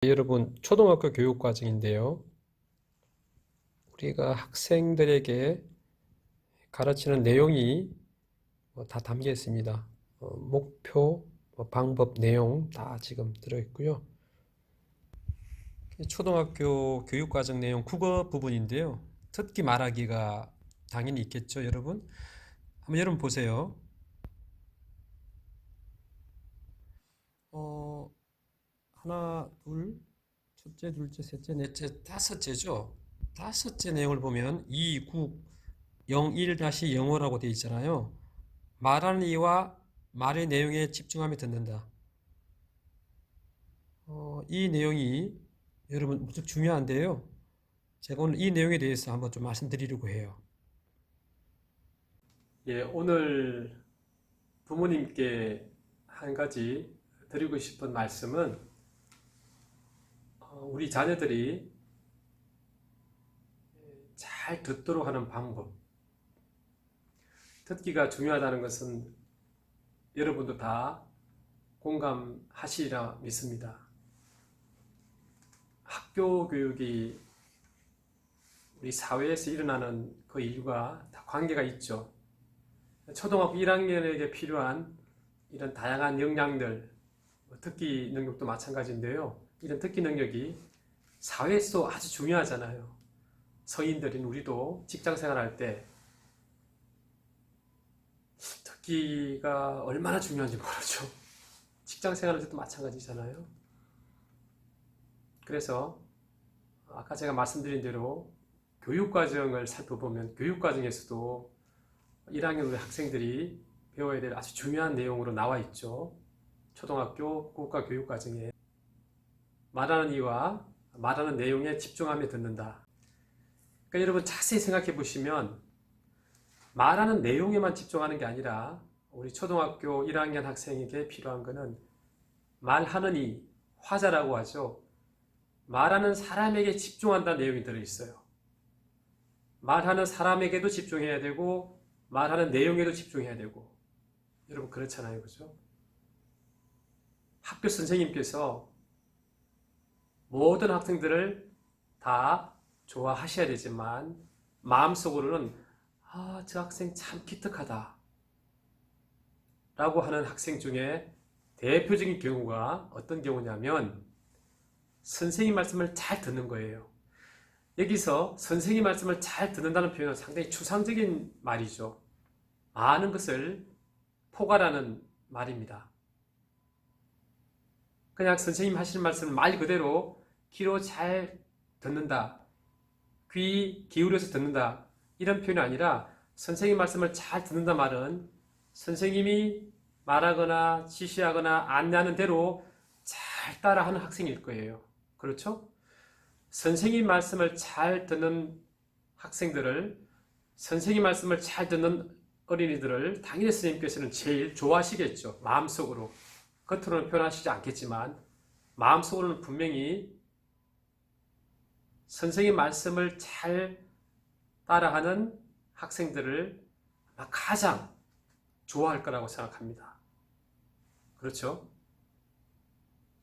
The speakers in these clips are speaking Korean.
여러분, 초등학교 교육 과정인데요. 우리가 학생들에게 가르치는 내용이 다 담겨 있습니다. 목표, 방법, 내용 다 지금 들어있고요. 초등학교 교육 과정 내용 국어 부분인데요. 듣기 말하기가 당연히 있겠죠, 여러분? 한번 여러분 보세요. 하나, 둘, 첫째, 둘째, 셋째, 넷째, 다섯째죠. 다섯째 내용을 보면 2, 9, 01-05라고 되어 있잖아요. 말하는 이와 말의 내용에 집중하며 듣는다. 이 내용이 여러분 무척 중요한데요. 제가 오늘 이 내용에 대해서 한번 좀 말씀드리려고 해요. 예, 오늘 부모님께 한 가지 드리고 싶은 말씀은 우리 자녀들이 잘 듣도록 하는 방법. 듣기가 중요하다는 것은 여러분도 다 공감하시리라 믿습니다. 학교 교육이 우리 사회에서 일어나는 그 이유가 다 관계가 있죠. 초등학교 1학년에게 필요한 이런 다양한 역량들, 듣기 능력도 마찬가지인데요. 이런 듣기 능력이 사회에서도 아주 중요하잖아요. 성인들인 우리도 직장 생활할 때 듣기가 얼마나 중요한지 모르죠. 직장 생활할 때도 마찬가지잖아요. 그래서 아까 제가 말씀드린 대로 교육과정을 살펴보면 교육과정에서도 1학년 우리 학생들이 배워야 될 아주 중요한 내용으로 나와 있죠. 초등학교 국가교육과정에 말하는 이와 말하는 내용에 집중하며 듣는다. 그러니까 여러분 자세히 생각해 보시면 말하는 내용에만 집중하는 게 아니라 우리 초등학교 1학년 학생에게 필요한 것은 말하는 이, 화자라고 하죠. 말하는 사람에게 집중한다는 내용이 들어있어요. 말하는 사람에게도 집중해야 되고 말하는 내용에도 집중해야 되고 여러분 그렇잖아요. 그죠? 학교 선생님께서 모든 학생들을 다 좋아하셔야 되지만 마음속으로는 저 학생 참 기특하다 라고 하는 학생 중에 대표적인 경우가 어떤 경우냐면 선생님 말씀을 잘 듣는 거예요. 여기서 선생님 말씀을 잘 듣는다는 표현은 상당히 추상적인 말이죠. 아는 것을 포괄하는 말입니다. 그냥 선생님 하시는 말씀을 말 그대로 귀로 잘 듣는다, 귀 기울여서 듣는다 이런 표현이 아니라 선생님 말씀을 잘 듣는다 말은 선생님이 말하거나 지시하거나 안내하는 대로 잘 따라하는 학생일 거예요. 그렇죠? 선생님 말씀을 잘 듣는 학생들을, 선생님 말씀을 잘 듣는 어린이들을 당연히 선생님께서는 제일 좋아하시겠죠. 마음속으로. 겉으로는 표현하시지 않겠지만 마음속으로는 분명히 선생님 말씀을 잘 따라하는 학생들을 가장 좋아할 거라고 생각합니다. 그렇죠?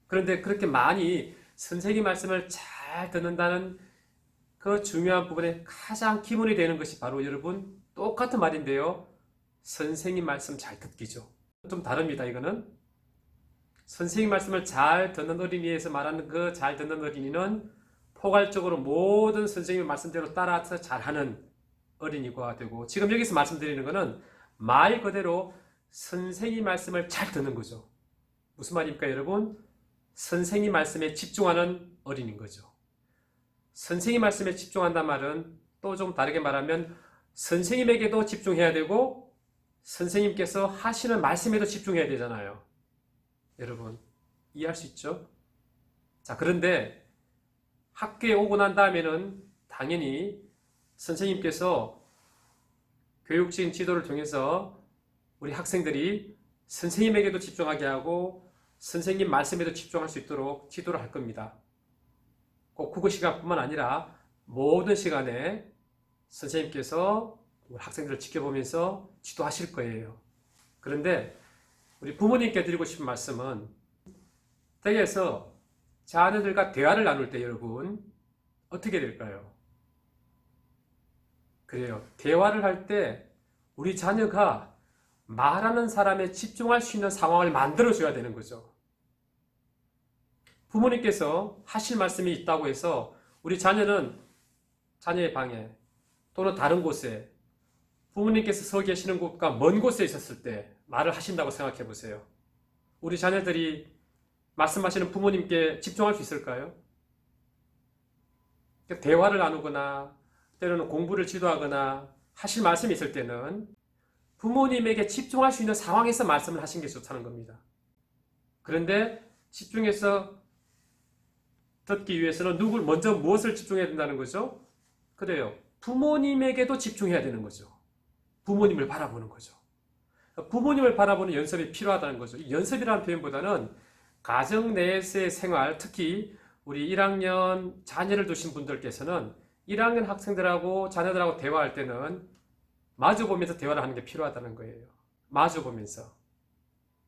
그런데 그렇게 많이 선생님 말씀을 잘 듣는다는 그 중요한 부분에 가장 기본이 되는 것이 바로 여러분 똑같은 말인데요. 선생님 말씀 잘 듣기죠. 좀 다릅니다. 이거는 선생님 말씀을 잘 듣는 어린이에서 말하는 그 잘 듣는 어린이는 포괄적으로 모든 선생님의 말씀대로 따라서 잘하는 어린이가 되고, 지금 여기서 말씀드리는 것은 말 그대로 선생님 말씀을 잘 듣는 거죠. 무슨 말입니까 여러분? 선생님 말씀에 집중하는 어린이인 거죠. 선생님 말씀에 집중한다는 말은 또 좀 다르게 말하면 선생님에게도 집중해야 되고 선생님께서 하시는 말씀에도 집중해야 되잖아요. 여러분 이해할 수 있죠? 자, 그런데 학교에 오고 난 다음에는 당연히 선생님께서 교육적인 지도를 통해서 우리 학생들이 선생님에게도 집중하게 하고 선생님 말씀에도 집중할 수 있도록 지도를 할 겁니다. 꼭 국어 시간뿐만 아니라 모든 시간에 선생님께서 우리 학생들을 지켜보면서 지도하실 거예요. 그런데 우리 부모님께 드리고 싶은 말씀은 댁에서 자녀들과 대화를 나눌 때 여러분 어떻게 될까요? 그래요. 대화를 할 때 우리 자녀가 말하는 사람에 집중할 수 있는 상황을 만들어줘야 되는 거죠. 부모님께서 하실 말씀이 있다고 해서 우리 자녀는 자녀의 방에 또는 다른 곳에 부모님께서 서 계시는 곳과 먼 곳에 있었을 때 말을 하신다고 생각해 보세요. 우리 자녀들이 말씀하시는 부모님께 집중할 수 있을까요? 대화를 나누거나 때로는 공부를 지도하거나 하실 말씀이 있을 때는 부모님에게 집중할 수 있는 상황에서 말씀을 하신 게 좋다는 겁니다. 그런데 집중해서 듣기 위해서는 먼저 무엇을 집중해야 된다는 거죠? 그래요. 부모님에게도 집중해야 되는 거죠. 부모님을 바라보는 거죠. 부모님을 바라보는 연습이 필요하다는 거죠. 이 연습이라는 표현보다는 가정 내에서의 생활, 특히 우리 1학년 자녀를 두신 분들께서는 1학년 학생들하고 자녀들하고 대화할 때는 마주보면서 대화를 하는 게 필요하다는 거예요. 마주보면서.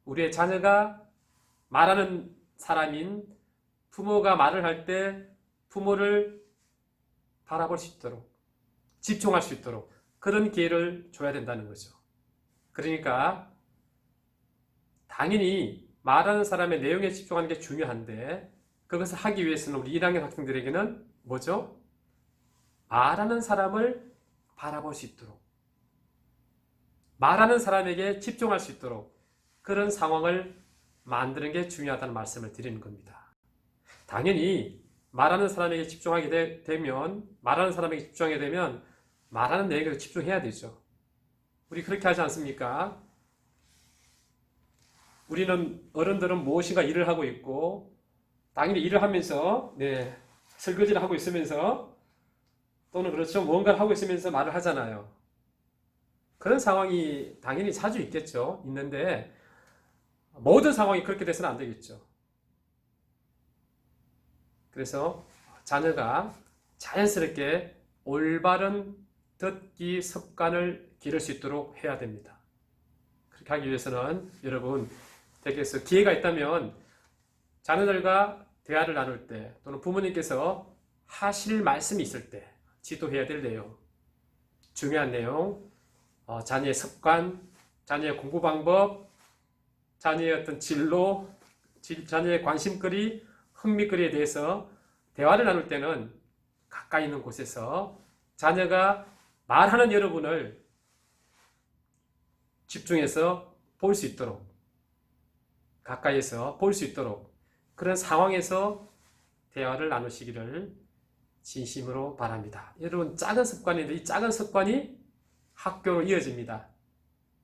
우리의 자녀가 말하는 사람인 부모가 말을 할 때 부모를 바라볼 수 있도록, 집중할 수 있도록 그런 기회를 줘야 된다는 거죠. 그러니까 당연히 말하는 사람의 내용에 집중하는 게 중요한데 그것을 하기 위해서는 우리 1학년 학생들에게는 뭐죠? 말하는 사람을 바라볼 수 있도록, 말하는 사람에게 집중할 수 있도록 그런 상황을 만드는 게 중요하다는 말씀을 드리는 겁니다. 당연히 말하는 사람에게 집중하게 되면 말하는 내용에 집중해야 되죠. 우리 그렇게 하지 않습니까? 우리는 어른들은 무엇인가 일을 하고 있고 당연히 일을 하면서 설거지를 하고 있으면서 또는 그렇죠. 무언가를 하고 있으면서 말을 하잖아요. 그런 상황이 당연히 자주 있겠죠. 있는데 모든 상황이 그렇게 돼서는 안 되겠죠. 그래서 자녀가 자연스럽게 올바른 듣기 습관을 기를 수 있도록 해야 됩니다. 그렇게 하기 위해서는 여러분 댁에서 기회가 있다면 자녀들과 대화를 나눌 때 또는 부모님께서 하실 말씀이 있을 때 지도해야 될 내용, 중요한 내용, 자녀의 습관, 자녀의 공부 방법, 자녀의 어떤 진로, 자녀의 관심거리, 흥미거리에 대해서 대화를 나눌 때는 가까이 있는 곳에서 자녀가 말하는 여러분을 집중해서 볼 수 있도록, 가까이에서 볼 수 있도록 그런 상황에서 대화를 나누시기를 진심으로 바랍니다. 여러분 작은 습관인데 이 작은 습관이 학교로 이어집니다.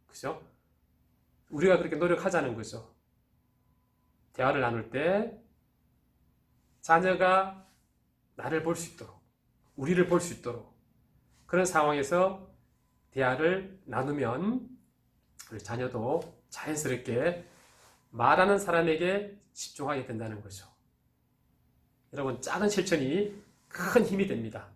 그죠? 우리가 그렇게 노력하자는 거죠. 대화를 나눌 때 자녀가 나를 볼 수 있도록, 우리를 볼 수 있도록 그런 상황에서 대화를 나누면 우리 자녀도 자연스럽게 말하는 사람에게 집중하게 된다는 거죠. 여러분 작은 실천이 큰 힘이 됩니다.